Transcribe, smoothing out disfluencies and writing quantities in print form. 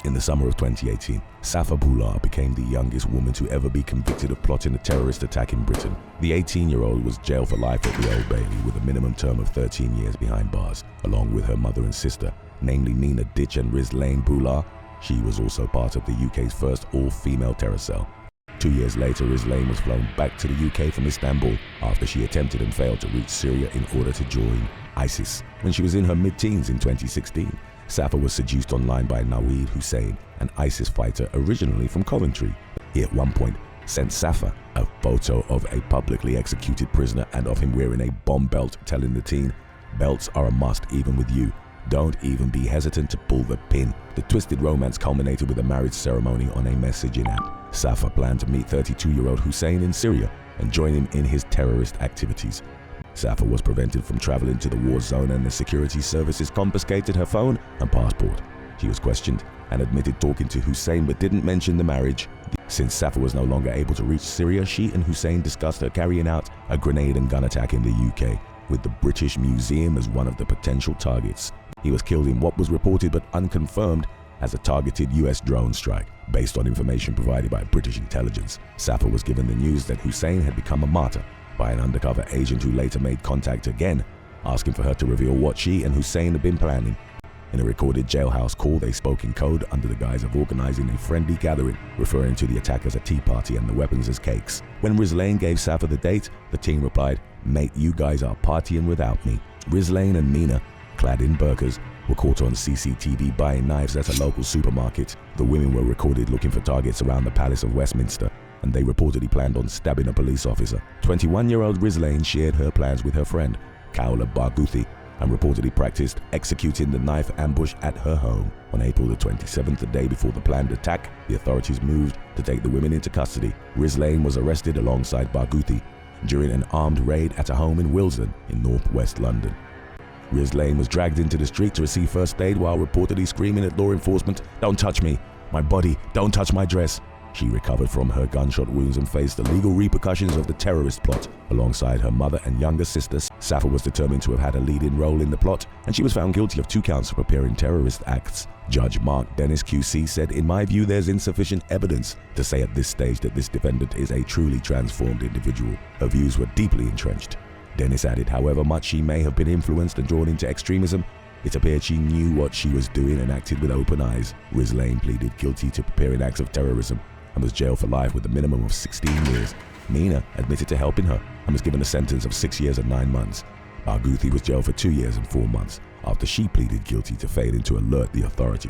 In the summer of 2018, Safaa Boular became the youngest woman to ever be convicted of plotting a terrorist attack in Britain. The 18-year-old was jailed for life at the Old Bailey with a minimum term of 13 years behind bars, along with her mother and sister, namely Nina Ditch and Rislaine Boular. She was also part of the UK's first all-female terror cell. 2 years later, Rislaine was flown back to the UK from Istanbul after she attempted and failed to reach Syria in order to join ISIS. When she was in her mid-teens in 2016, Safaa was seduced online by Naweed Hussein, an ISIS fighter originally from Coventry. He at one point sent Safaa a photo of a publicly executed prisoner and of him wearing a bomb belt, telling the teen, "Belts are a must even with you. Don't even be hesitant to pull the pin." The twisted romance culminated with a marriage ceremony on a messaging app. Safaa planned to meet 32-year-old Hussein in Syria and join him in his terrorist activities. Safaa was prevented from traveling to the war zone and the security services confiscated her phone and passport. She was questioned and admitted talking to Hussein but didn't mention the marriage. Since Safaa was no longer able to reach Syria, she and Hussein discussed her carrying out a grenade and gun attack in the UK, with the British Museum as one of the potential targets. He was killed in what was reported but unconfirmed as a targeted US drone strike. Based on information provided by British intelligence, Safaa was given the news that Hussein had become a martyr by an undercover agent who later made contact again, asking for her to reveal what she and Hussein had been planning. In a recorded jailhouse call, they spoke in code under the guise of organizing a friendly gathering, referring to the attack as a tea party and the weapons as cakes. When Rislaine gave Safaa the date, the teen replied, "Mate, you guys are partying without me." Rislaine and Nina, clad in burqas, were caught on CCTV buying knives at a local supermarket. The women were recorded looking for targets around the Palace of Westminster, and they reportedly planned on stabbing a police officer. 21-year-old Rislaine shared her plans with her friend, Kaula Barghouti, and reportedly practiced executing the knife ambush at her home. On April the 27th, the day before the planned attack, the authorities moved to take the women into custody. Rislaine was arrested alongside Barghouti during an armed raid at a home in Willesden in northwest London. Rislaine was dragged into the street to receive first aid while reportedly screaming at law enforcement, "Don't touch me, my body, don't touch my dress." She recovered from her gunshot wounds and faced the legal repercussions of the terrorist plot. Alongside her mother and younger sister, Safaa was determined to have had a leading role in the plot, and she was found guilty of 2 counts of preparing terrorist acts. Judge Mark Dennis QC said, "In my view, there's insufficient evidence to say at this stage that this defendant is a truly transformed individual. Her views were deeply entrenched." Dennis added, "However much she may have been influenced and drawn into extremism, it appeared she knew what she was doing and acted with open eyes." Rislaine pleaded guilty to preparing acts of terrorism and was jailed for life with a minimum of 16 years. Nina admitted to helping her and was given a sentence of 6 years and 9 months. Barghouti was jailed for 2 years and 4 months after she pleaded guilty to failing to alert the authorities.